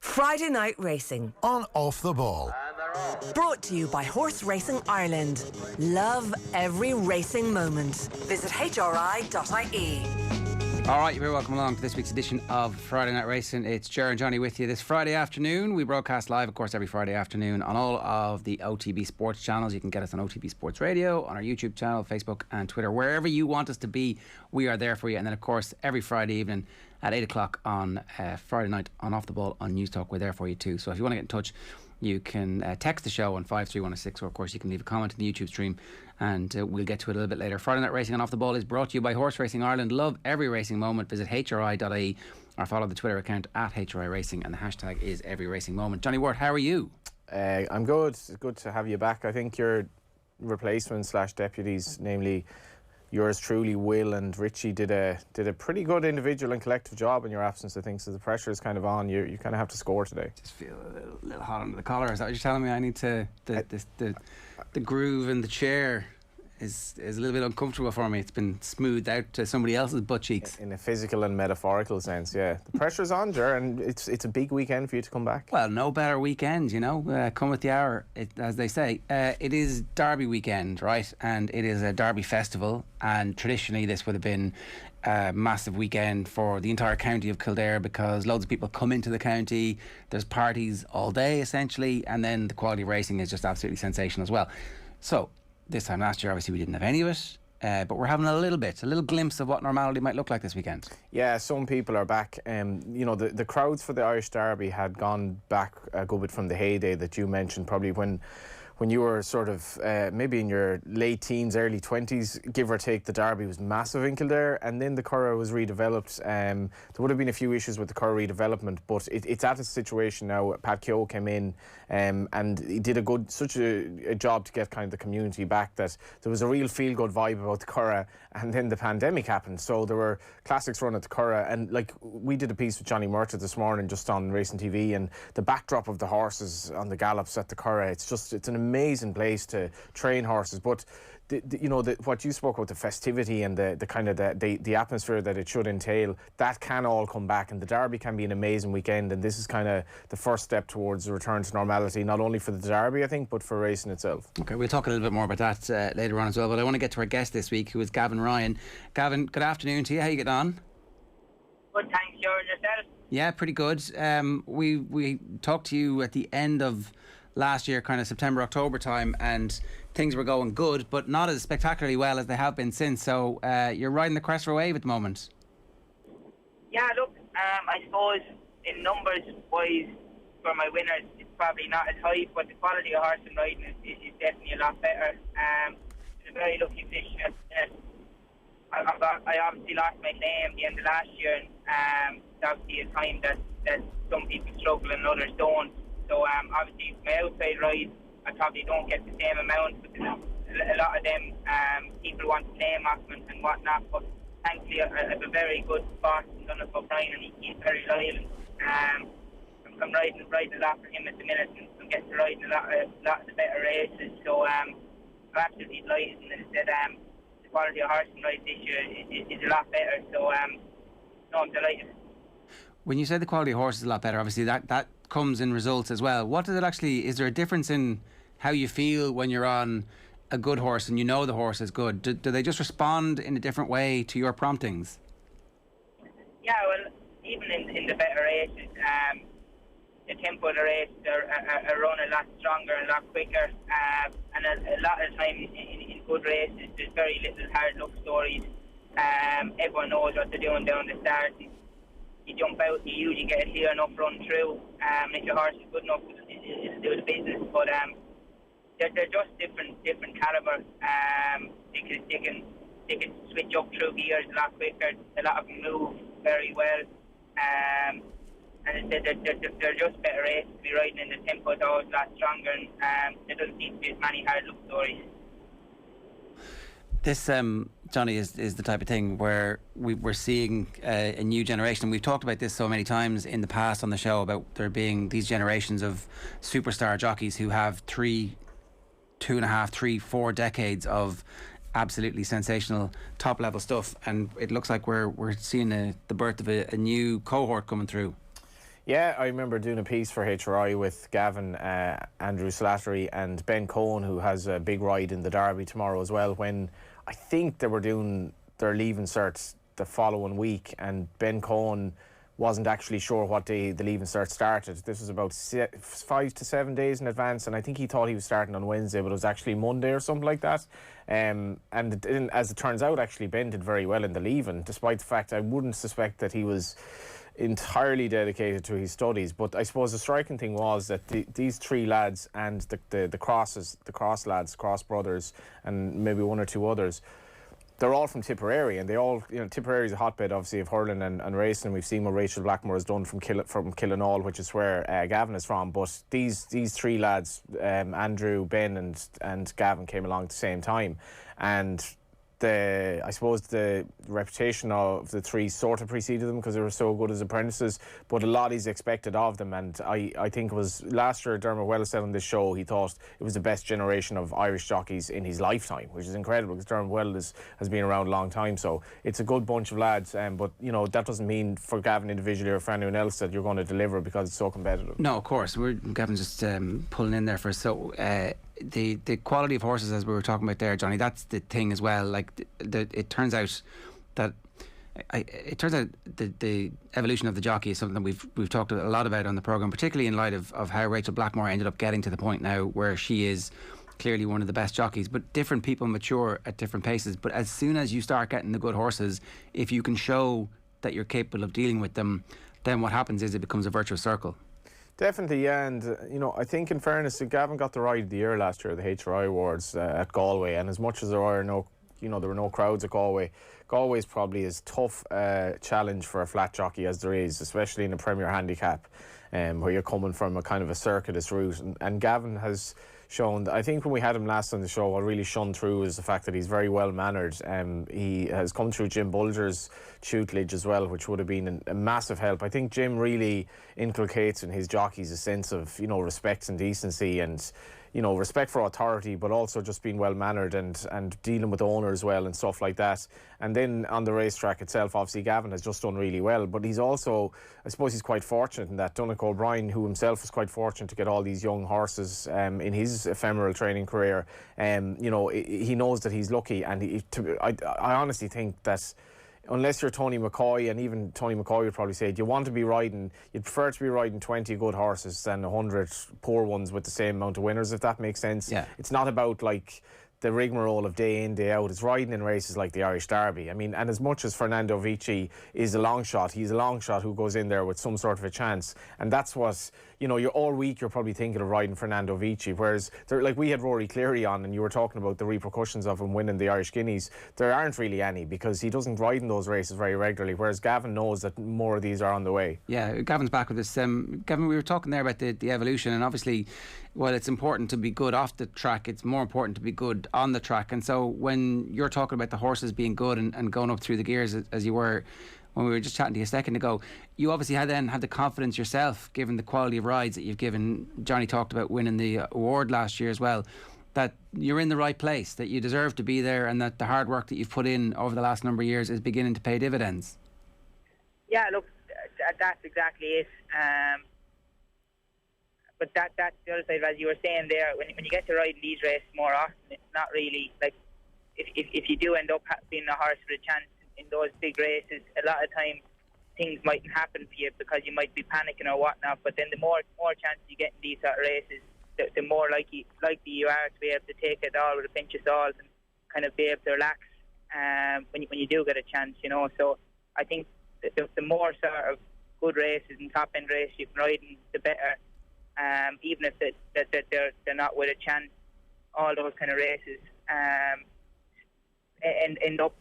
Friday Night Racing on Off the Ball. Brought to you by Horse Racing Ireland. Love every racing moment. Visit hri.ie. All right, you're very welcome along to this week's edition of Friday Night Racing. It's Ger and Johnny with you this Friday afternoon. We broadcast live, of course, every Friday afternoon on all of the OTB Sports channels. You can get us on OTB Sports Radio, on our YouTube channel, Facebook and Twitter. Wherever you want us to be, we are there for you. And then, of course, every Friday evening at 8 o'clock on Friday night on Off the Ball on News Talk, we're there for you too. So if you want to get in touch, you can text the show on 53106, or of course you can leave a comment in the YouTube stream and we'll get to it a little bit later. Friday Night Racing on Off the Ball is brought to you by Horse Racing Ireland. Love every racing moment. Visit hri.ie or follow the Twitter account at HRI Racing, and the hashtag is every racing moment. Johnny Ward, how are you? I'm good. It's good to have you back. I think your replacements / deputies, namely yours truly, Will and Richie, did a pretty good individual and collective job in your absence, I think. So the pressure is kind of on. You kind of have to score today. Just feel a little hot under the collar. Is that what you're telling me? I need to the groove in the chair is a little bit uncomfortable for me. It's been smoothed out to somebody else's butt cheeks. In a physical and metaphorical sense, yeah. The pressure's on, Ger, and it's a big weekend for you to come back. Well, no better weekend, you know. Come with the hour, as they say. It is Derby weekend, right? And it is a Derby festival, and traditionally this would have been a massive weekend for the entire county of Kildare, because loads of people come into the county. There's parties all day, essentially, and then the quality of racing is just absolutely sensational as well. So this time last year, obviously, we didn't have any of it, but we're having a little glimpse of what normality might look like this weekend. Yeah, some people are back. You know, the crowds for the Irish Derby had gone back a good bit from the heyday that you mentioned, probably when you were sort of maybe in your late teens, early 20s, give or take. The Derby was massive in Kildare, and then the Curragh was redeveloped. There would have been a few issues with the Curragh redevelopment, but it's at a situation now. Pat Keogh came in and he did such a job to get kind of the community back, that there was a real feel-good vibe about the Curragh, and then the pandemic happened. So there were classics run at the Curragh, and like we did a piece with Johnny Murtagh this morning just on Racing TV, and the backdrop of the horses on the gallops at the Curragh, it's an amazing place to train horses. But what you spoke about, the festivity and the kind of the atmosphere that it should entail, that can all come back, and the Derby can be an amazing weekend, and this is kind of the first step towards a return to normality, not only for the Derby, I think, but for racing itself. Okay, we'll talk a little bit more about that later on as well, but I want to get to our guest this week, who is Gavin Ryan. Gavin, good afternoon to you. How you getting on? Good, thanks, George. Yourself? Yeah, pretty good. We talked to you at the end of last year, kind of September, October time, and things were going good, but not as spectacularly well as they have been since. So you're riding the crest of a wave at the moment. Yeah, look, I suppose in numbers wise for my winners, it's probably not as high, but the quality of horse and riding is definitely a lot better. It's a very lucky position. I obviously lost my name at the end of last year, and it's obviously a time that some people struggle and others don't. So obviously my outside ride, I probably don't get the same amount, because a lot of them people want to name off them and whatnot. But thankfully I have a very good boss in Donald O'Brien, and he's very loyal. I'm riding a lot for him at the minute, and I'm getting to ride a lot of the better races. So I'm absolutely delighted, and that the quality of horse and ride this year is a lot better. So no, I'm delighted. When you say the quality of horse is a lot better, obviously that comes in results as well. What does it actually, is there a difference in how you feel when you're on a good horse and you know the horse is good? Do they just respond in a different way to your promptings? Yeah, well, even in the better races, the tempo of the race are run a lot stronger and a lot quicker, and a lot of the time in good races there's very little hard luck stories. Everyone knows what they're doing down the start. You jump out, you usually get a clear enough run through, and if your horse is good enough, it'll do the business. But they're just different calibre. They can switch up through gears a lot quicker. A lot of them move very well, and they're just better races to be riding, in the tempo is always a lot stronger, and there doesn't seem to be as many hard luck stories. This, Johnny, is the type of thing where we're seeing a new generation. We've talked about this so many times in the past on the show, about there being these generations of superstar jockeys who have 2.5, 3, 4 decades of absolutely sensational top level stuff, and it looks like we're seeing the birth of a new cohort coming through. Yeah, I remember doing a piece for HRI with Gavin, Andrew Slattery and Ben Cohen, who has a big ride in the Derby tomorrow as well, when I think they were doing their leaving certs the following week, and Ben Cohen wasn't actually sure what day the leaving cert started. This was about 5 to 7 days in advance, and I think he thought he was starting on Wednesday, but it was actually Monday or something like that. And as it turns out, actually, Ben did very well in the leaving, despite the fact I wouldn't suspect that he was entirely dedicated to his studies. But I suppose the striking thing was that these three lads and the Cross lads, Cross brothers, and maybe one or two others, they're all from Tipperary, and they all, Tipperary is a hotbed, obviously, of hurling and racing. We've seen what Rachel Blackmore has done from Killinall, which is where Gavin is from. But these three lads, Andrew, Ben, and Gavin, came along at the same time, and I suppose the reputation of the three sort of preceded them because they were so good as apprentices, but a lot is expected of them. And I think it was last year Dermot Wells said on this show he thought it was the best generation of Irish jockeys in his lifetime, which is incredible because Dermot Wells has been around a long time, so it's a good bunch of lads. But that doesn't mean for Gavin individually or for anyone else that you're going to deliver because it's so competitive. No, of course. Gavin's just pulling in there for us. So the quality of horses, as we were talking about there, Johnny, that's the thing as well. Like it turns out that the evolution of the jockey is something that we've talked a lot about on the programme, particularly in light of how Rachel Blackmore ended up getting to the point now where she is clearly one of the best jockeys. But different people mature at different paces. But as soon as you start getting the good horses, if you can show that you're capable of dealing with them, then what happens is it becomes a virtuous circle. Definitely, yeah, and I think in fairness, Gavin got the ride of the year last year, the HRI Awards at Galway, and as much as there were no crowds at Galway, Galway's probably as tough a challenge for a flat jockey as there is, especially in a Premier Handicap, where you're coming from a kind of a circuitous route, and Gavin has shown that. I think when we had him last on the show, what really shone through is the fact that he's very well mannered. He has come through Jim Bulger's tutelage as well, which would have been a massive help. I think Jim really inculcates in his jockeys a sense of respect and decency, and respect for authority, but also just being well mannered and dealing with owners well and stuff like that. And then on the racetrack itself, obviously Gavin has just done really well, but he's also, I suppose he's quite fortunate in that Donnacha O'Brien, who himself was quite fortunate to get all these young horses in his ephemeral training career, he knows that he's lucky, and I honestly think that unless you're Tony McCoy, and even Tony McCoy would probably say you'd prefer to be riding 20 good horses than 100 poor ones with the same amount of winners, if that makes sense. Yeah. It's not about like the rigmarole of day in, day out. It's riding in races like the Irish Derby. I mean, and as much as Fernando Vici is a long shot, he's a long shot who goes in there with some sort of a chance, and that's what you're all week you're probably thinking of riding Fernando Vici, whereas like we had Rory Cleary on, and you were talking about the repercussions of him winning the Irish Guineas. There aren't really any because he doesn't ride in those races very regularly, whereas Gavin knows that more of these are on the way. Yeah, Gavin's back with us. Gavin, we were talking there about the evolution, and obviously while it's important to be good off the track, it's more important to be good on the track. And so when you're talking about the horses being good and going up through the gears as you were when we were just chatting to you a second ago, you obviously had the confidence yourself, given the quality of rides that you've given. Johnny talked about winning the award last year as well, that you're in the right place, that you deserve to be there, and that the hard work that you've put in over the last number of years is beginning to pay dividends. Yeah, look, that's exactly it. But that's the other side, as you were saying there, when you get to ride in these races more often, it's not really like if you do end up being a horse with a chance in those big races, a lot of times things mightn't happen for you because you might be panicking or whatnot. But then the more chances you get in these sort of races, the more likely you are to be able to take it all with a pinch of salt and kind of be able to relax when you do get a chance, So I think the more sort of good races and top end races you can ride in, the better. Even if they're not with a chance, all those kind of races end up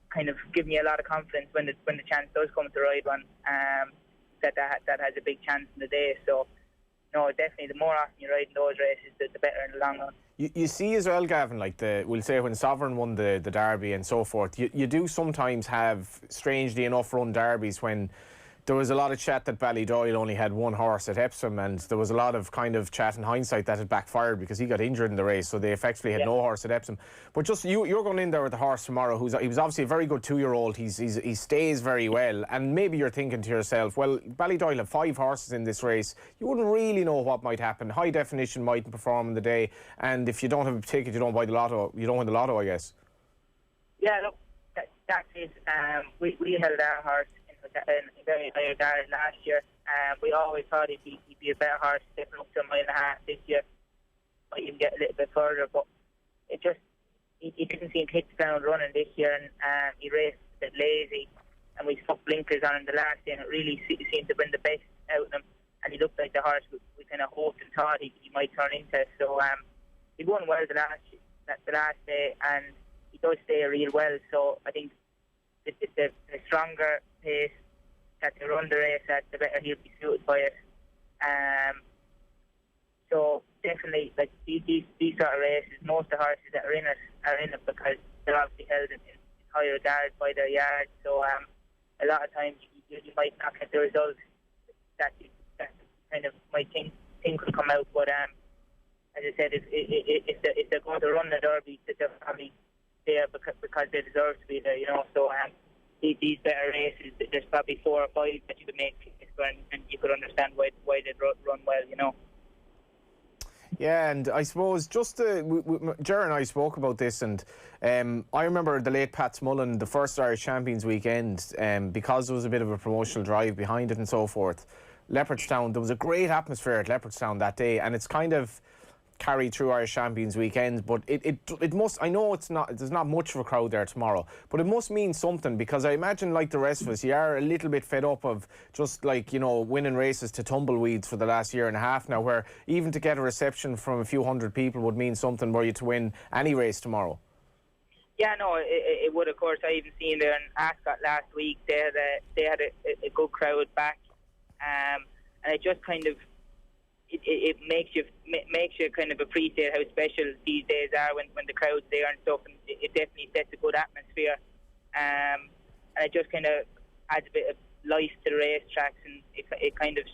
kind of giving you a lot of confidence when the chance does come to ride one, that has a big chance in the day. So no, definitely the more often you ride in those races, the better in the long run. You see as well, Gavin, like we'll say when Sovereign won the Derby and so forth, you do sometimes have, strangely enough, run derbies when there was a lot of chat that Ballydoyle only had one horse at Epsom, and there was a lot of kind of chat in hindsight that had backfired because he got injured in the race, so they effectively had no horse at Epsom. But just you're going in there with the horse tomorrow. He was obviously a very good 2-year-old. He stays very well, and maybe you're thinking to yourself, well, Ballydoyle have 5 horses in this race. You wouldn't really know what might happen. High Definition mightn't perform in the day, and if you don't have a ticket, you don't buy the lotto. You don't win the lotto, I guess. Yeah, look, that's it. We held our horse in a very high regard last year. We always thought he'd be a better horse, stepping up to 1.5 miles this year. Might even get a little bit further, but it just he didn't seem to hit the ground running this year, and he raced a bit lazy, and we stuck blinkers on him the last day, and it really seemed to bring the best out of him. And he looked like the horse we kind of hoped and thought he might turn into. So he won well the last day, and he does stay real well. So I think the stronger pace that they run the race at, the better he'll be suited by it. So definitely, like these sort of races, most of the horses that are in it because they're obviously held in high regard by their yard. So a lot of times you might not get the result that kind of might think will come out. But as I said, if they're going to run the Derby, they're probably there because they deserve to be there, you know. So these better races, there's probably 4 or 5 that you could make case for, and you could understand why they'd run well, you know. Yeah, and I suppose just Ger and I spoke about this, and I remember the late Pat Mullen, the first Irish Champions weekend, because there was a bit of a promotional drive behind it and so forth. Leopardstown, there was a great atmosphere at Leopardstown that day, and it's kind of carried through Irish Champions weekends, but it must, I know there's not much of a crowd there tomorrow, but it must mean something, because I imagine, like the rest of us, you are a little bit fed up of just, like, you know, winning races to tumbleweeds for the last year and a half now, where even to get a reception from a few hundred people would mean something were you to win any race tomorrow. Yeah, no, it would, of course. I even seen there in Ascot last week, they had a good crowd back, and it just kind of it makes you kind of appreciate how special these days are when the crowd's there and stuff, and it definitely sets a good atmosphere, and it just kind of adds a bit of life to the racetracks, and it kind of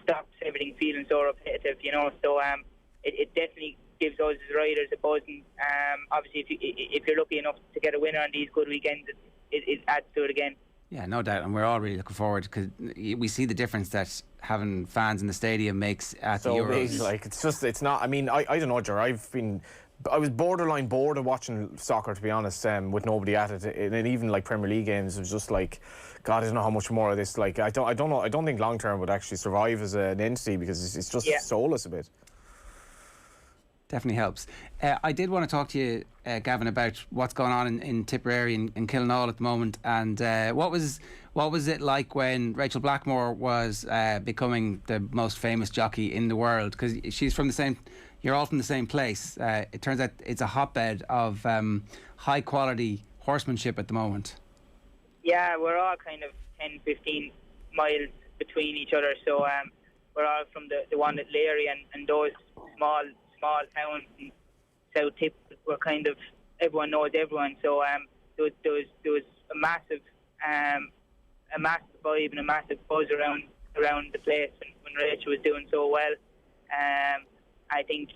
stops everything feeling so repetitive, you know. So it definitely gives us as riders a buzz, and obviously if you're lucky enough to get a winner on these good weekends, it adds to it again. Yeah, no doubt, and we're all really looking forward, because we see the difference that having fans in the stadium makes at the Euros. Big, like, it's not. I mean, I don't know, Ger. I was borderline bored of watching soccer, to be honest, with nobody at it, and even like Premier League games, it was just like, God, I don't know how much more of this. Like, I don't know. I don't think long term would actually survive as an entity, because it's just soulless a bit. Definitely helps. I did want to talk to you, Gavin, about what's going on in Tipperary and Kilnall at the moment, and what was it like when Rachel Blackmore was becoming the most famous jockey in the world? Because she's from the same. You're all from the same place. It turns out it's a hotbed of high quality horsemanship at the moment. Yeah, we're all kind of 10, 15 miles between each other, so we're all from the one at Leary, and those small towns in South Tip were kind of, everyone knows everyone. So there was a massive vibe and a massive buzz around the place when Rachel was doing so well. I think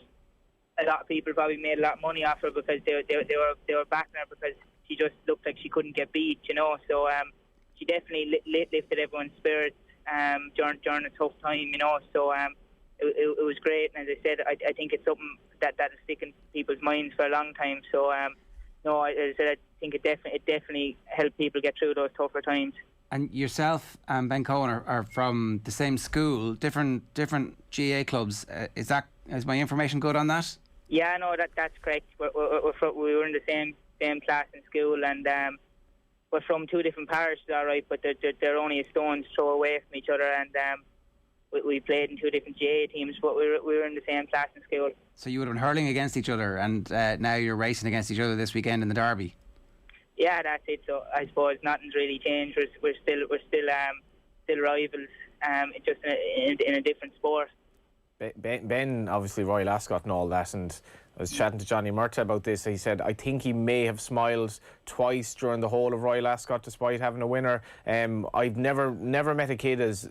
a lot of people probably made a lot of money off her because they were backing her because she just looked like she couldn't get beat, you know. So she definitely lifted everyone's spirits during a tough time, you know. So it was great, and as I said, I think it's something that will stick in people's minds for a long time. So no, as I said, I think it definitely helped people get through those tougher times. And yourself and Ben Cohen are from the same school, different GA clubs. Is my information good on that? Yeah, no, that's correct. We were in the same class in school, and we're from 2 different parishes, all right, but they're only a stone's throw away from each other, and we played in 2 different GA teams, but we were in the same class in school. So you would have been hurling against each other, and now you're racing against each other this weekend in the Derby. Yeah, that's it. So I suppose nothing's really changed. We're still rivals, just in a different sport. Ben, obviously Royal Ascot and all that, and I was chatting to Johnny Murtagh about this. He said, I think he may have smiled twice during the whole of Royal Ascot despite having a winner. I've never met a kid as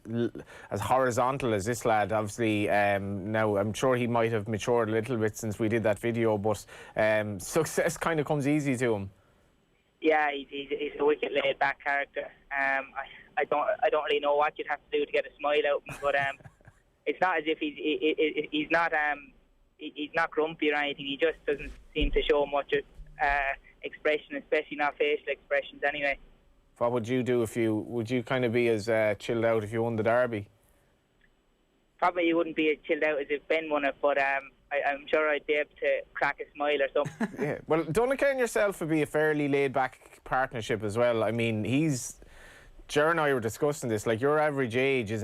horizontal as this lad. Obviously, now I'm sure he might have matured a little bit since we did that video, but success kind of comes easy to him. Yeah, he's a wicked laid-back character. I don't really know what you'd have to do to get a smile out of him, but it's not as if he's not grumpy or anything. He just doesn't seem to show much expression, especially not facial expressions anyway. What would you do would you kind of be as chilled out if you won the Derby? Probably you wouldn't be as chilled out as if Ben won it, but I'm sure I'd be able to crack a smile or something. Yeah, well, Donncha and yourself would be a fairly laid-back partnership as well. I mean, Ger and I were discussing this. Like, your average age is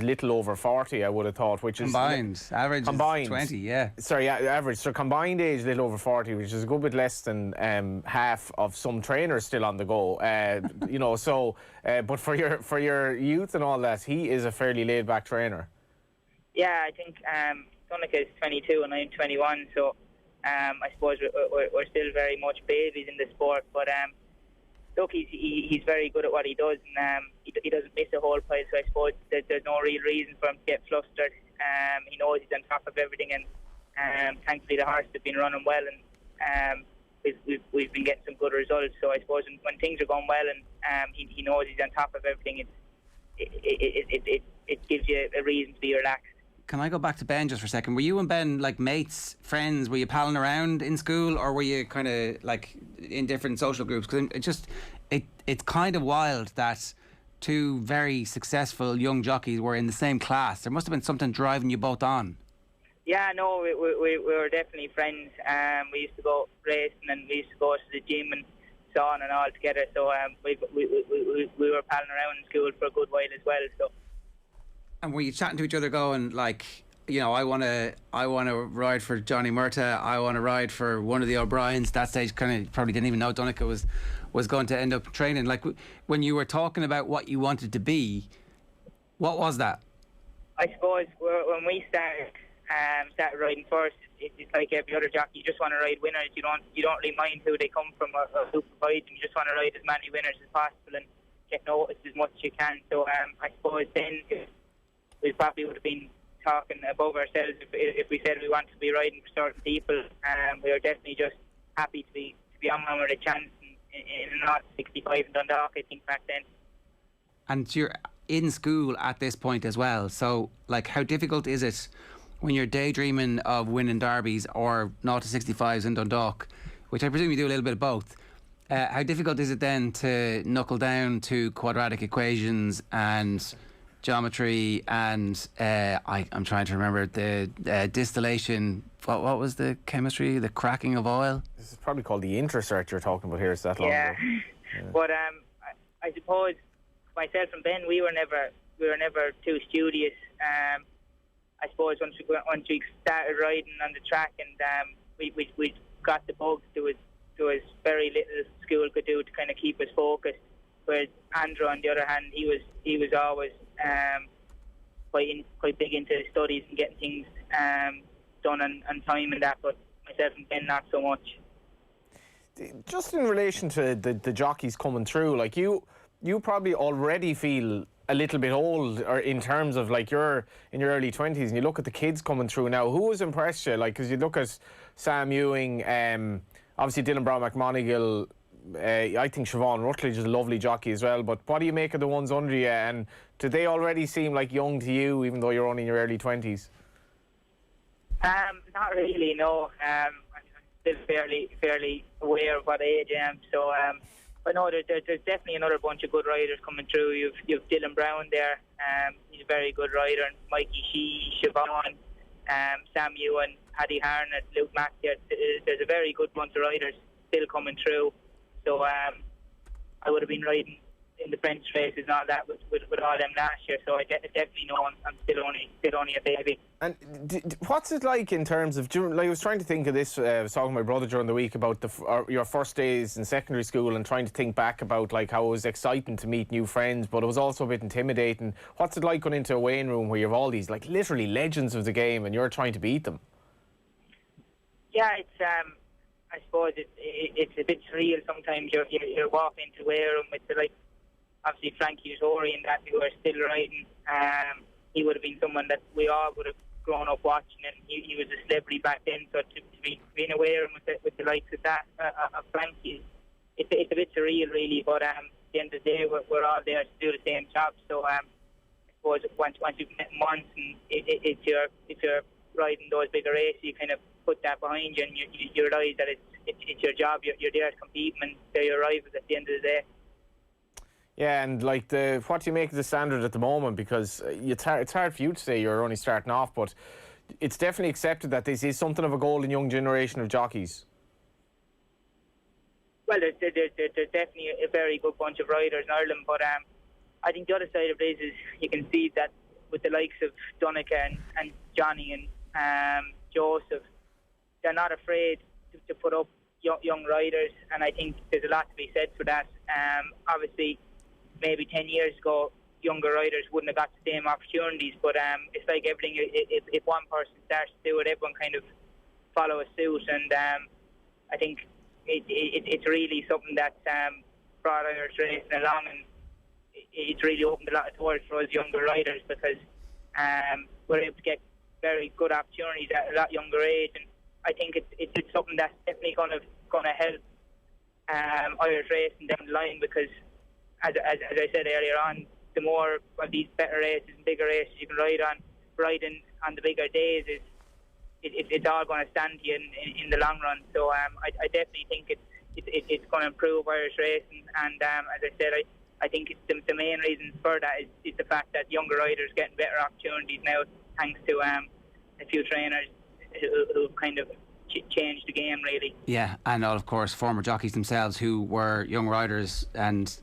little over 40, I would have thought, which is combined. Average is 20, yeah. Sorry, average. So combined age little over 40, which is a good bit less than half of some trainers still on the go. You know, so but for your youth and all that, he is a fairly laid-back trainer. Yeah, I think Donncha is 22 and I'm 21, so I suppose we're still very much babies in the sport, but look, he's very good at what he does, and he doesn't miss a whole pile, so I suppose that there's no real reason for him to get flustered. He knows he's on top of everything, and thankfully the horse has been running well, and we've been getting some good results, so I suppose when things are going well and he knows he's on top of everything, it gives you a reason to be relaxed. Can I go back to Ben just for a second? Were you and Ben like mates, friends? Were you palling around in school, or were you kind of like in different social groups? Because it's kind of wild that two very successful young jockeys were in the same class. There must have been something driving you both on. Yeah, no, we were definitely friends. We used to go racing and we used to go to the gym and so on and all together. So we were palling around in school for a good while as well. So. And were you chatting to each other going like, you know, I want to ride for Johnny Murtagh, I want to ride for one of the O'Briens? That stage kind of probably didn't even know Donncha was going to end up training. Like, when you were talking about what you wanted to be, what was that? I suppose when we started riding first, it's like every other jockey. You just want to ride winners. You don't really mind who they come from or who provides them. You just want to ride as many winners as possible and get noticed as much as you can. So I suppose then we probably would have been talking above ourselves if we said we wanted to be riding for certain people. We were definitely just happy to be on one with a chance in not 65 in Dundalk, I think, back then. And you're in school at this point as well, so like, how difficult is it when you're daydreaming of winning derbies or 0 to 65s in Dundalk, which I presume you do a little bit of both? How difficult is it then to knuckle down to quadratic equations and geometry and I'm trying to remember the distillation. What was the chemistry? The cracking of oil? This is probably called the intercert you're talking about here. Is that long ago? Yeah. But I suppose myself and Ben, we were never too studious. I suppose once we started riding on the track and we got the bug, there was very little school could do to kind of keep us focused. Whereas Andrew, on the other hand, he was always quite big into studies and getting things done on time and that, but myself and Ben not so much. Just in relation to the jockeys coming through, like you probably already feel a little bit old, or in terms of like you're in your early 20s and you look at the kids coming through now. Who has impressed you? Like, because you look at Sam Ewing, obviously Dylan Brown McMonigal, I think Siobhan Rutledge is a lovely jockey as well, but what do you make of the ones under you, and do they already seem like young to you even though you're only in your early 20s? Not really, no. I'm still fairly aware of what age I am, so I know there's definitely another bunch of good riders coming through. You've Dylan Brown there, he's a very good rider, and Mikey Shee, Siobhan, Sam Ewan, Paddy Harnett, Luke Mack. There's a very good bunch of riders still coming through. So I would have been riding in the French races and all that with all them last year. So I definitely know I'm still only a baby. And what's it like in terms of? Like, I was trying to think of this. I was talking to my brother during the week about your first days in secondary school and trying to think back about like how it was exciting to meet new friends, but it was also a bit intimidating. What's it like going into a weighing room where you have all these like literally legends of the game and you're trying to beat them? Yeah, it's I suppose it's a bit surreal sometimes. You're walking into Wareham with obviously Frankie Tori and that who are still riding. He would have been someone that we all would have grown up watching, and he was a celebrity back then. So to be in a Wareham with the likes of that of Frankie, it's a bit surreal really. But at the end of the day, we're all there to do the same job. So I suppose once you've met him once, and if you're riding those bigger races, you kind of put that behind you, and you realise that it's your job. You're there to compete, and they're your rivals at the end of the day. Yeah, and what do you make of the standard at the moment? Because it's hard for you to say, you're only starting off, but it's definitely accepted that this is something of a golden young generation of jockeys. Well, there's definitely a very good bunch of riders in Ireland, but I think the other side of it is you can see that with the likes of Donica and Johnny and Joseph, they're not afraid to put up young riders, and I think there's a lot to be said for that. Obviously, maybe 10 years ago, younger riders wouldn't have got the same opportunities, but it's like everything. If one person starts to do it, everyone kind of follows suit, and I think it's really something that's brought Irish racing along, and it's really opened a lot of doors for us younger riders, because we're able to get very good opportunities at a lot younger age, and I think it's something that's definitely going to help Irish racing down the line, because as I said earlier on, the more of these better races and bigger races you can riding on the bigger days, it's all going to stand you in the long run. So I definitely think it's going to improve Irish racing, and as I said, I think it's the main reason for that is the fact that younger riders getting better opportunities now, thanks to a few trainers who kind of changed the game really. Yeah, and of course former jockeys themselves who were young riders and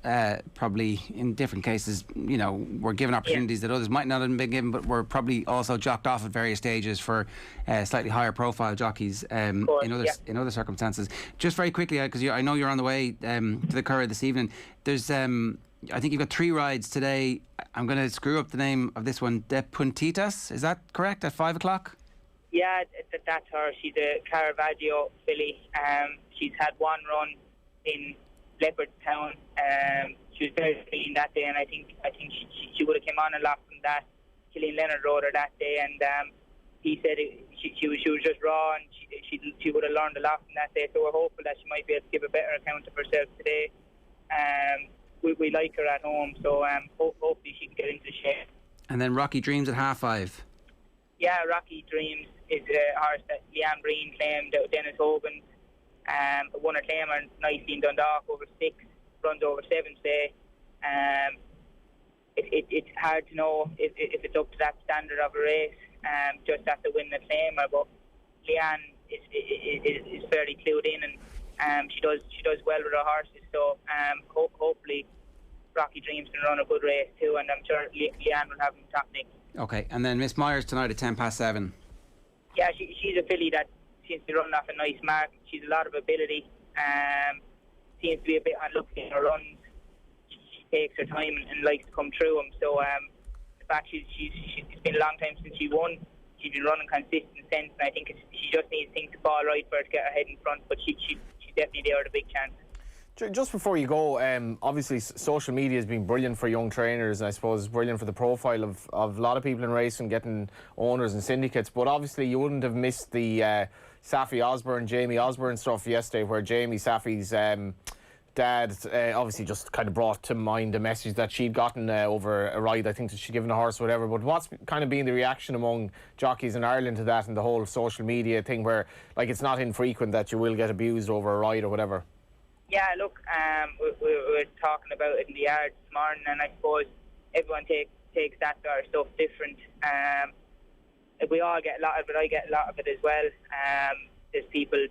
probably in different cases, were given opportunities that others might not have been given, but were probably also jocked off at various stages for slightly higher profile jockeys in other circumstances. Just very quickly, because I know you're on the way to the Curragh this evening. There's I think you've got 3 rides today. I'm going to screw up the name of this one. De Puntitas, is that correct? At 5 o'clock? Yeah, that's her. She's a Caravaggio filly. She's had one run in Leopardstown. She was very clean that day, and I think she would have come on a lot from that. Killian Leonard rode her that day, and he said she was just raw, and she would have learned a lot from that day. So we're hopeful that she might be able to give a better account of herself today. We like her at home, so hopefully she can get into shape. And then Rocky Dreams at 5:30. Yeah, Rocky Dreams is a horse that Leanne Breen claimed out Dennis Hogan. Won her claimer nicely in Dundalk over 6, runs over 7 today. It's hard to know if it's up to that standard of a race, just after winning the claimer, but Leanne is fairly clued in, and she does well with her horses, so hopefully Rocky Dreams can run a good race too, and I'm sure Leanne will have him top nick. Okay, and then Miss Myers tonight at 7:10. Yeah, she's a filly that seems to be running off a nice mark. She's a lot of ability. Seems to be a bit unlucky in her runs. She takes her time and likes to come through them. So the fact it's been a long time since she won. She's been running consistent since, and I think she just needs things to fall right for her to get her head in front. But she's definitely there with a big chance. Just before you go, obviously social media has been brilliant for young trainers, and I suppose brilliant for the profile of a lot of people in racing, getting owners and syndicates. But obviously you wouldn't have missed the Safi Osborne, Jamie Osborne stuff yesterday, where Jamie, Safi's dad, obviously just kind of brought to mind a message that she'd gotten over a ride. I think that she'd given a horse or whatever. But what's kind of been the reaction among jockeys in Ireland to that, and the whole social media thing, where it's not infrequent that you will get abused over a ride or whatever? Yeah, look, we were talking about it in the yard this morning, and I suppose everyone takes that sort of stuff different. We all get a lot of it. I get a lot of it as well. There's people,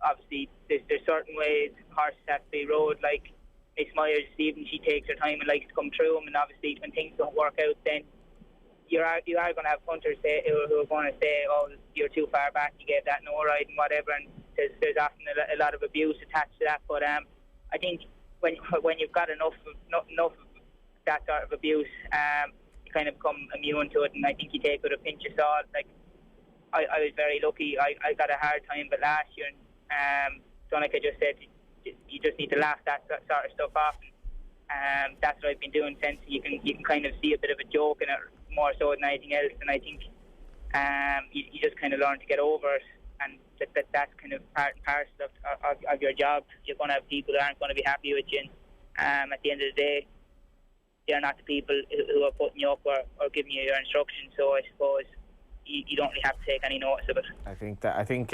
obviously, there's certain ways horses have to be rode. Like Miss Myers, even she takes her time and likes to come through them. And obviously, when things don't work out, then you are going to have punters who are going to say, "Oh, you're too far back. You gave that no ride and whatever." And there's often a lot of abuse attached to that. But I think when you've got enough of that sort of abuse, you kind of become immune to it. And I think you take it with a pinch of salt. Like I was very lucky. I got a hard time, but last year, Donica just said, you just need to laugh that sort of stuff off. And that's what I've been doing since. You can kind of see a bit of a joke in it more so than anything else. And I think you just kind of learn to get over it. And that's kind of part and parcel of your job. You're going to have people that aren't going to be happy with you. And at the end of the day, they're not the people who are putting you up or giving you your instructions. So I suppose you don't really have to take any notice of it. I think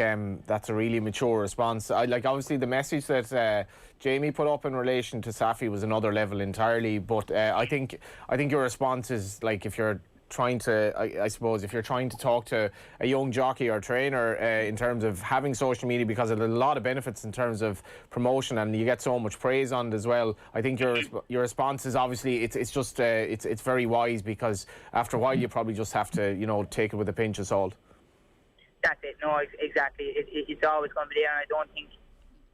that's a really mature response. Obviously the message that Jamie put up in relation to Safi was another level entirely. But I think your response is like, if you're trying to, I suppose, if you're trying to talk to a young jockey or trainer in terms of having social media, because there's a lot of benefits in terms of promotion and you get so much praise on it as well. I think your response is obviously it's very wise, because after a while you probably just have to take it with a pinch of salt. That's it. No, exactly. It's always going to be there, and I don't think.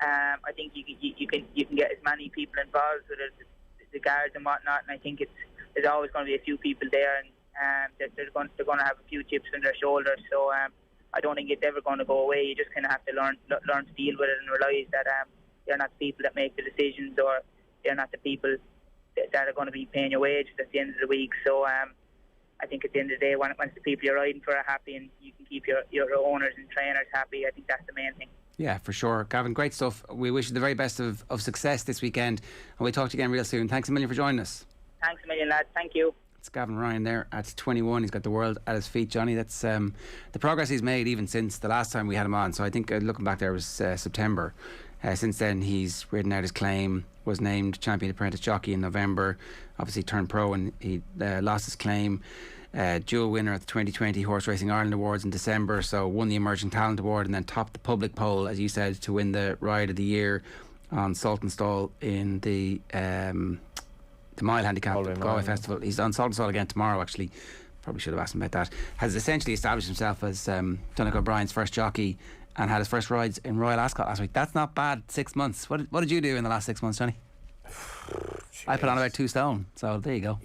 I think you can get as many people involved with it, the guards and whatnot, and I think there's always going to be a few people there, and they're going to have a few chips on their shoulders. So I don't think it's ever going to go away. You just kind of have to learn to deal with it and realise that they're not the people that make the decisions, or they're not the people that are going to be paying your wages at the end of the week. So I think at the end of the day, once the people you're riding for are happy and you can keep your owners and trainers happy, I think that's the main thing. Yeah, for sure. Gavin, great stuff. We wish you the very best of success this weekend, and we'll talk to you again real soon. Thanks a million for joining us. Thanks a million, lads. Thank you. It's Gavin Ryan there at 21. He's got the world at his feet, Johnny. That's the progress he's made even since the last time we had him on. So I think looking back there was September. Since then he's ridden out his claim, was named Champion Apprentice Jockey in November, obviously turned pro and he lost his claim. Dual winner at the 2020 Horse Racing Ireland Awards in December, so won the Emerging Talent Award and then topped the public poll, as you said, to win the Ride of the Year on Saltonstall in the Mile Handicap at the Galway Festival. He's on Saltonstall again tomorrow, actually. Probably should have asked him about that. Has essentially established himself as Donnacha O'Brien's first jockey and had his first rides in Royal Ascot last week. That's not bad. 6 months. What did you do in the last 6 months, Johnny? I put on about 2 stone, so there you go.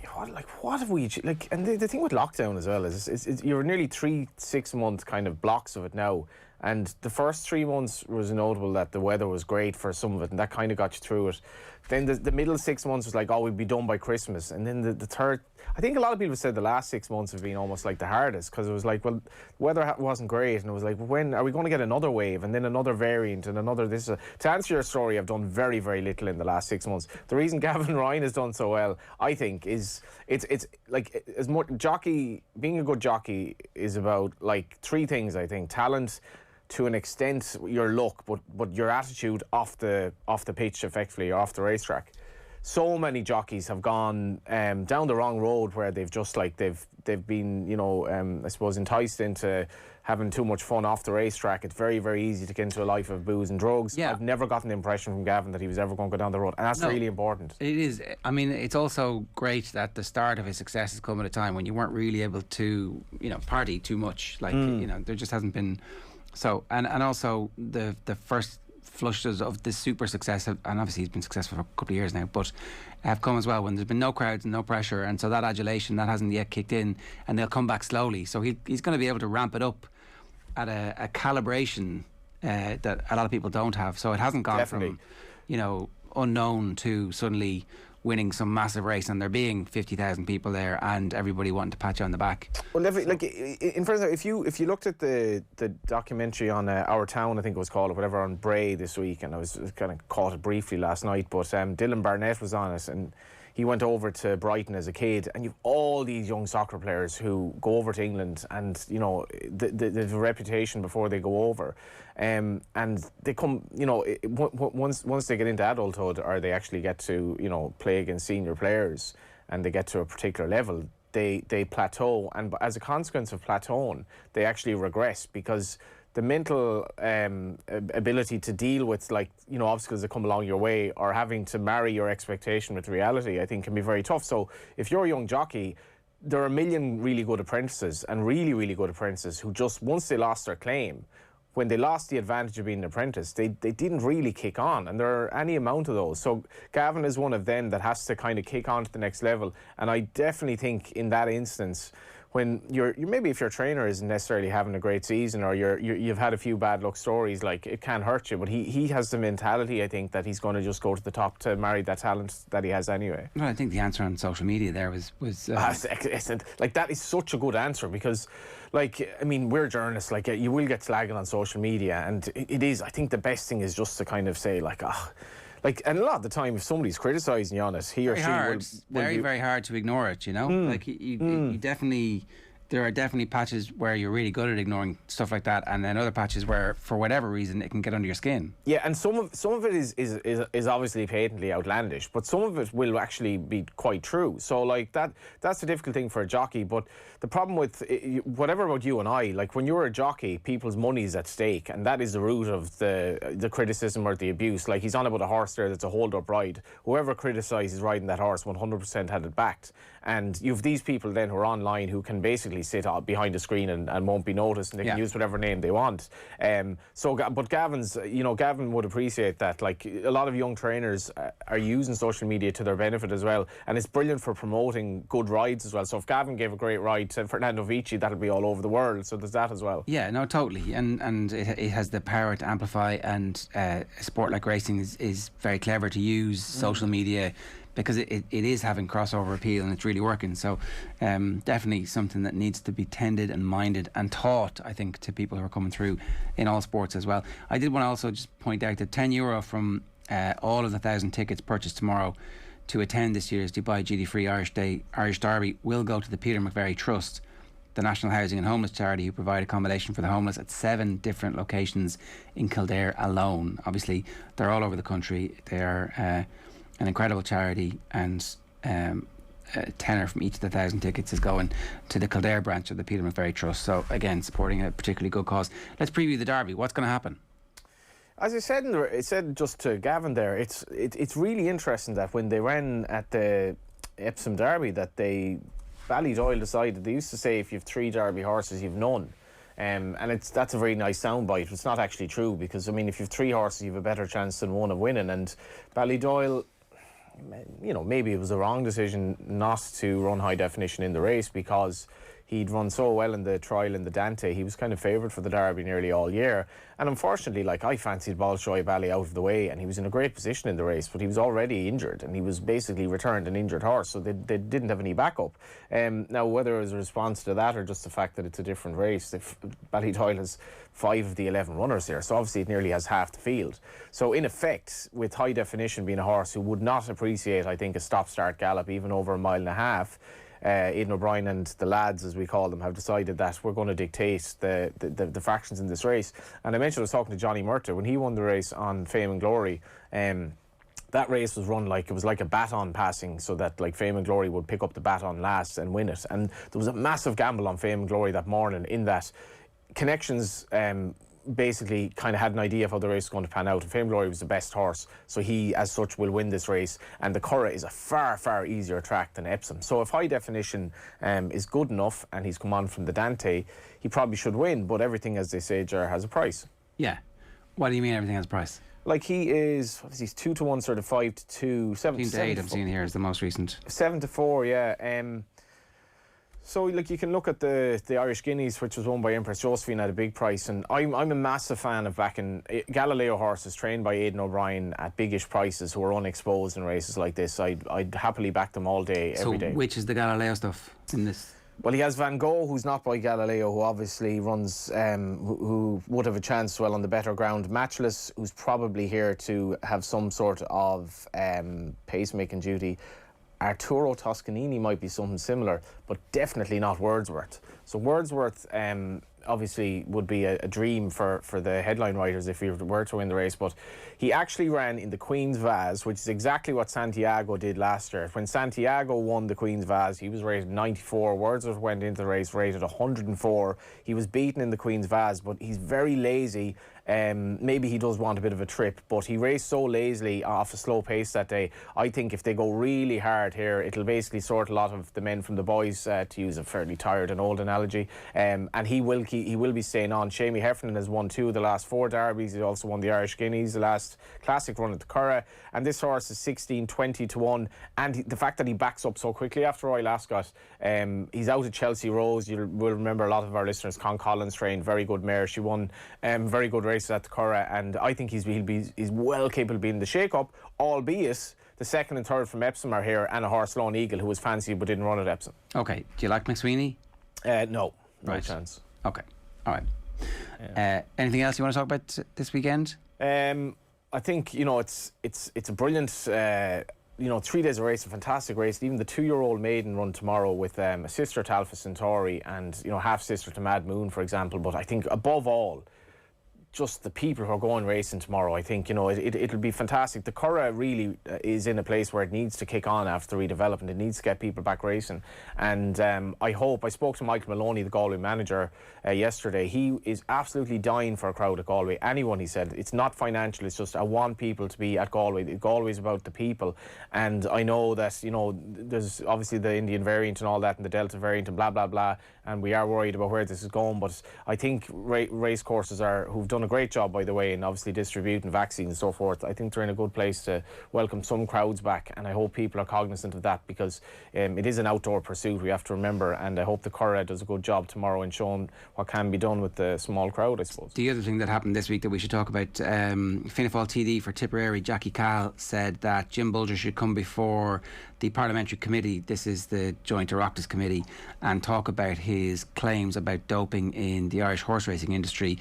What have we and the thing with lockdown as well is you're nearly 3-6 month kind of blocks of it now, and the first 3 months was notable that the weather was great for some of it and that kind of got you through it. Then the middle 6 months was like, oh, we'd be done by Christmas, and then the third, I think a lot of people said the last 6 months have been almost like the hardest, because it was like, well, weather wasn't great, and it was like, when are we going to get another wave and then another variant and another this? To answer your story, I've done very, very little in the last 6 months. The reason Gavin Ryan has done so well, I think, is it's like as more jockey. Being a good jockey is about like 3 things. I think talent, to an extent your luck, but your attitude off the pitch, effectively, or off the racetrack. So many jockeys have gone down the wrong road, where they've just they've been I suppose enticed into having too much fun off the racetrack. It's very, very easy to get into a life of booze and drugs. Yeah. I've never gotten the impression from Gavin that he was ever going to go down the road, and that's really important. It is. I mean, it's also great that the start of his success has come at a time when you weren't really able to party too much. There just hasn't been. So and also the first flushes of this super success and obviously he's been successful for a couple of years now, but have come as well when there's been no crowds and no pressure, and so that adulation that hasn't yet kicked in, and they'll come back slowly. So he's going to be able to ramp it up at a calibration that a lot of people don't have. So it hasn't gone from unknown to suddenly winning some massive race and there being 50,000 people there and everybody wanting to pat you on the back. Well, if you looked at the documentary on Our Town, I think it was called, or whatever, on Bray this week, and I was kind of caught it briefly last night, but Dylan Barnett was on it, and he went over to Brighton as a kid, and you've all these young soccer players who go over to England, and the reputation before they go over, and they come, once they get into adulthood, or they actually get to play against senior players, and they get to a particular level, they plateau, and as a consequence of plateauing, they actually regress, because the mental ability to deal with obstacles that come along your way, or having to marry your expectation with reality, I think can be very tough. So if you're a young jockey, there are a million really good apprentices, and really, really good apprentices, who just, once they lost their claim, when they lost the advantage of being an apprentice, they didn't really kick on, and there are any amount of those. So Gavin is one of them that has to kind of kick on to the next level, and I definitely think in that instance, when you're maybe if your trainer isn't necessarily having a great season, or you've had a few bad luck stories, like, it can hurt you. But he has the mentality, I think, that he's going to just go to the top to marry that talent that he has anyway. Well, I think the answer on social media there was like, that is such a good answer, because, like, I mean, we're journalists, like, you will get slagging on social media, and it is, I think the best thing is just to kind of say, like, like, and a lot of the time, if somebody's criticising you on it, he or she will very hard to ignore it, you know? Like, you definitely... There are definitely patches where you're really good at ignoring stuff like that, and then other patches where, for whatever reason, it can get under your skin. Yeah, and some of it is obviously patently outlandish, but some of it will actually be quite true. So, like, that's the difficult thing for a jockey. But the problem with whatever about you and I, like, when you're a jockey, people's money is at stake, and that is the root of the criticism or the abuse. Like, he's on about a horse there that's a hold-up ride. Whoever criticises riding that horse 100% had it backed. And you've these people then who are online who can basically sit behind a screen and won't be noticed, and they can use whatever name they want. But Gavin would appreciate that. Like, a lot of young trainers are using social media to their benefit as well, and it's brilliant for promoting good rides as well. So if Gavin gave a great ride to Fernando Vici, that'll be all over the world. So there's that as well. Yeah, no, totally, and it has the power to amplify. And a sport like racing is very clever to use social media, because it is having crossover appeal, and it's really working. So definitely something that needs to be tended and minded and taught, I think, to people who are coming through in all sports as well. I did want to also just point out that €10 from all of the 1,000 tickets purchased tomorrow to attend this year's Dubai Duty-Free Irish Derby will go to the Peter McVerry Trust, the National Housing and Homeless charity, who provide accommodation for the homeless at 7 different locations in Kildare alone. Obviously, they're all over the country. They're an incredible charity, and a tenner from each of the 1,000 tickets is going to the Kildare branch of the Peter McVerry Trust. So again, supporting a particularly good cause. Let's preview the Derby. What's going to happen? As I said, it said just to Gavin there, it's really interesting that when they ran at the Epsom Derby, that Ballydoyle decided, they used to say if you have 3 Derby horses, you've none. And that's a very nice soundbite. It's not actually true, because, I mean, if you have 3 horses, you have a better chance than 1 of winning. And Ballydoyle, you know, maybe it was a wrong decision not to run high definition in the race, because he'd run so well in the trial in the Dante. He was kind of favoured for the Derby nearly all year. And unfortunately, like, I fancied Bolshoi Bally out of the way, and he was in a great position in the race, but he was already injured, and he was basically returned an injured horse, so they didn't have any backup. Now, whether it was a response to that or just the fact that it's a different race, if Ballydoyle has 5 of the 11 runners there, so obviously it nearly has half the field. So in effect, with high definition being a horse who would not appreciate, I think, a stop-start gallop even over a mile and a half, Aidan O'Brien and the lads, as we call them, have decided that we're going to dictate the fractions in this race. And I mentioned I was talking to Johnny Murtagh when he won the race on Fame and Glory. That race was run like, it was like a baton passing, so that, like, Fame and Glory would pick up the baton last and win it. And there was a massive gamble on Fame and Glory that morning, in that Connections basically kind of had an idea of how the race was going to pan out, and Fame Glory was the best horse, so he as such will win this race. And the Curragh is a far easier track than Epsom, so if high definition is good enough and he's come on from the Dante, he probably should win. But everything, as they say, Ger, has a price. Yeah. What do you mean everything has a price? Like, he is, what is he, 2-1, sort of 5-2, 7-8 I'm seeing here is the most recent. 7-4, yeah. So, like, you can look at the Irish Guineas, which was won by Empress Josephine at a big price, and I'm a massive fan of backing Galileo horses trained by Aidan O'Brien at biggish prices, who are unexposed in races like this. I'd happily back them all day, every day. So which is the Galileo stuff in this? Well, he has Van Gogh, who's not by Galileo, who obviously runs, who would have a chance well on the better ground. Matchless, who's probably here to have some sort of pacemaking duty. Arturo Toscanini might be something similar, but definitely not Wordsworth. So Wordsworth obviously would be a dream for the headline writers if he were to win the race, but he actually ran in the Queen's Vase, which is exactly what Santiago did last year. When Santiago won the Queen's Vase, he was rated 94. Wordsworth went into the race rated 104. He was beaten in the Queen's Vase, but he's very lazy, maybe he does want a bit of a trip, but he raced so lazily off a slow pace that day. I think if they go really hard here, it'll basically sort a lot of the men from the boys, to use a fairly tired and old analogy, and he will be staying on. Shamie Heffernan has won 2 of the last 4 derbies. He also won the Irish Guineas, the last classic run at the Curragh, and this horse is 16-20 to 1, and the fact that he backs up so quickly after Royal Ascot, he's out at Chelsea Rose. You will remember, a lot of our listeners, Con Collins trained, very good mare. She won very good races at the Curragh, and I think he's well capable of being the shake-up, albeit the second and third from Epsom are here, and a horse, Lone Eagle, who was fancied but didn't run at Epsom. Okay, do you like McSweeney? No Right. chance. Okay, all right. Anything else you want to talk about this weekend? I think, it's a brilliant 3 days of race, a fantastic race. Even the 2-year-old maiden run tomorrow with a sister to Alpha Centauri and half sister to Mad Moon, for example. But I think above all, just the people who are going racing tomorrow, I think it'll be fantastic. The Curragh really is in a place where it needs to kick on after the redevelopment. It needs to get people back racing, and I spoke to Michael Maloney, the Galway manager, yesterday. He is absolutely dying for a crowd at Galway. Anyone, he said, it's not financial, it's just I want people to be at Galway. Galway is about the people, and I know that there's obviously the Indian variant and all that, and the Delta variant and blah blah blah, and we are worried about where this is going. But I think race courses who've done a great job, by the way, and obviously distributing vaccines and so forth. I think they're in a good place to welcome some crowds back, and I hope people are cognizant of that, because it is an outdoor pursuit, we have to remember, and I hope the Curragh does a good job tomorrow in showing what can be done with the small crowd, I suppose. The other thing that happened this week that we should talk about, Fianna Fáil TD for Tipperary, Jackie Cahill, said that Jim Bulger should come before the Parliamentary Committee, this is the Joint Oireachtas Committee, and talk about his claims about doping in the Irish horse racing industry.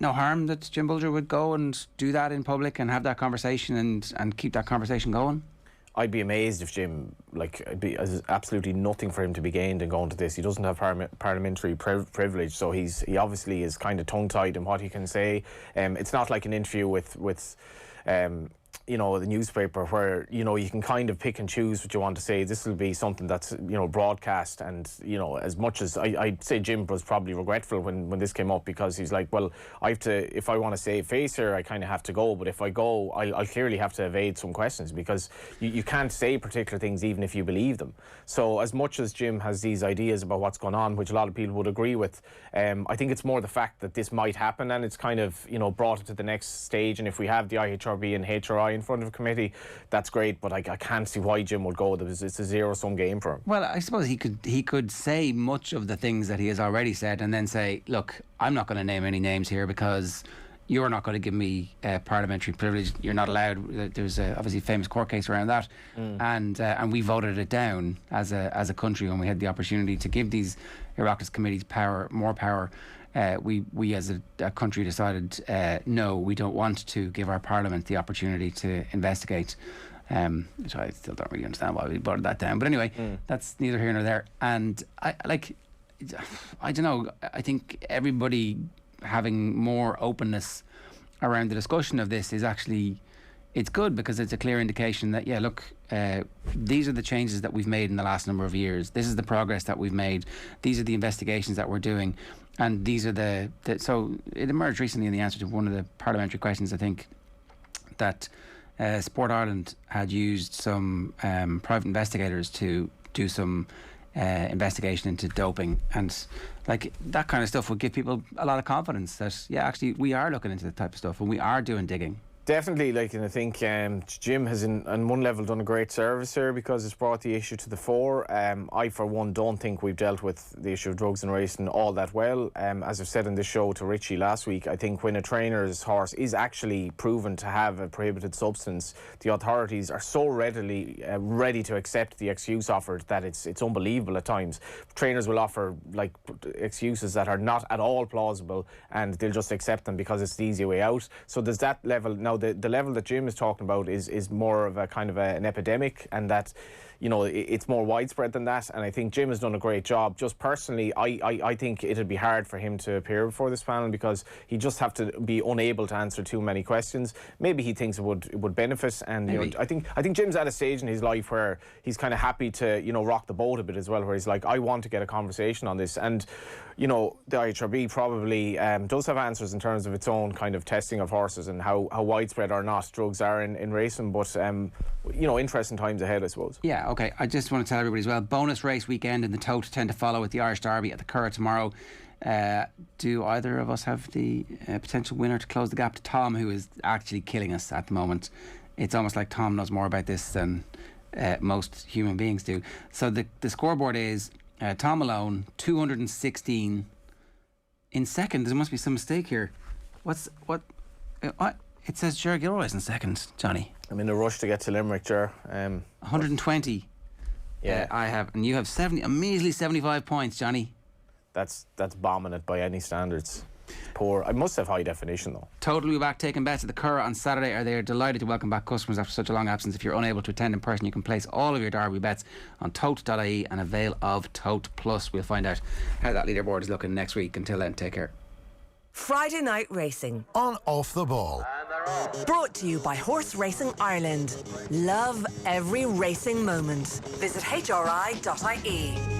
No harm that Jim Bulger would go and do that in public and have that conversation and keep that conversation going? I'd be amazed if Jim, there's absolutely nothing for him to be gained in going to this. He doesn't have parliamentary privilege, so he obviously is kind of tongue-tied in what he can say. It's not like an interview with the newspaper where you can kind of pick and choose what you want to say. This will be something that's broadcast, and as much as I'd say Jim was probably regretful when this came up, because he's like, well, if I want to save face here, I kind of have to go, but if I go, I'll clearly have to evade some questions, because you can't say particular things even if you believe them. So as much as Jim has these ideas about what's going on, which a lot of people would agree with, I think it's more the fact that this might happen, and it's kind of brought it to the next stage. And if we have the IHRB and HRI in front of a committee, that's great, but I can't see why Jim would go. It's a zero-sum game for him. Well, I suppose he could say much of the things that he has already said, and then say, look, I'm not going to name any names here because you're not going to give me parliamentary privilege. You're not allowed. There's obviously a famous court case around that, and we voted it down as a country when we had the opportunity to give these Oireachtas committees more power. We as a country decided no, we don't want to give our parliament the opportunity to investigate, which I still don't really understand why we voted that down, but anyway, that's neither here nor there. And I don't know, I think everybody having more openness around the discussion of this is actually, it's good, because it's a clear indication that these are the changes that we've made in the last number of years. This is the progress that we've made. These are the investigations that we're doing. And these are so it emerged recently in the answer to one of the parliamentary questions, I think, that Sport Ireland had used some private investigators to do some investigation into doping, and that kind of stuff would give people a lot of confidence that actually we are looking into the type of stuff and we are doing digging. Definitely, and I think Jim has on one level done a great service here, because it's brought the issue to the fore. I, for one, don't think we've dealt with the issue of drugs and racing all that well. As I've said in this show to Richie last week, I think when a trainer's horse is actually proven to have a prohibited substance, the authorities are so ready to accept the excuse offered that it's unbelievable at times. Trainers will offer excuses that are not at all plausible, and they'll just accept them because it's the easy way out. So there's that level. Now the level that Jim is talking about is more of a kind of an epidemic, and that it's more widespread than that. And I think Jim has done a great job. Just personally, I think it'd be hard for him to appear before this panel because he'd just have to be unable to answer too many questions. Maybe he thinks it would benefit. And I think Jim's at a stage in his life where he's kind of happy to rock the boat a bit as well, where he's like, I want to get a conversation on this. And the IHRB probably does have answers in terms of its own kind of testing of horses and how widespread or not drugs are in racing. But interesting times ahead, I suppose. Yeah, okay. I just want to tell everybody as well, bonus race weekend in the Tote 10 to follow with the Irish Derby at the Curragh tomorrow. Do either of us have the potential winner to close the gap to Tom, who is actually killing us at the moment? It's almost like Tom knows more about this than most human beings do. So the scoreboard is Tom Malone 216 in second. There must be some mistake here. What? It says Ger Gilroy's in second, Johnny. I'm in a rush to get to Limerick, Ger. 120. Yeah, I have, and you have 70. A measly 75 points, Johnny. That's bombing it by any standards. It's poor. I must have high definition though. Total will be back taking bets at the Curragh on Saturday. They are delighted to welcome back customers after such a long absence. If you're unable to attend in person, you can place all of your Derby bets on tote.ie and avail of Tote Plus. We'll find out how that leaderboard is looking next week. Until then, take care. Friday Night Racing on Off the Ball. Brought to you by Horse Racing Ireland. Love every racing moment. Visit hri.ie.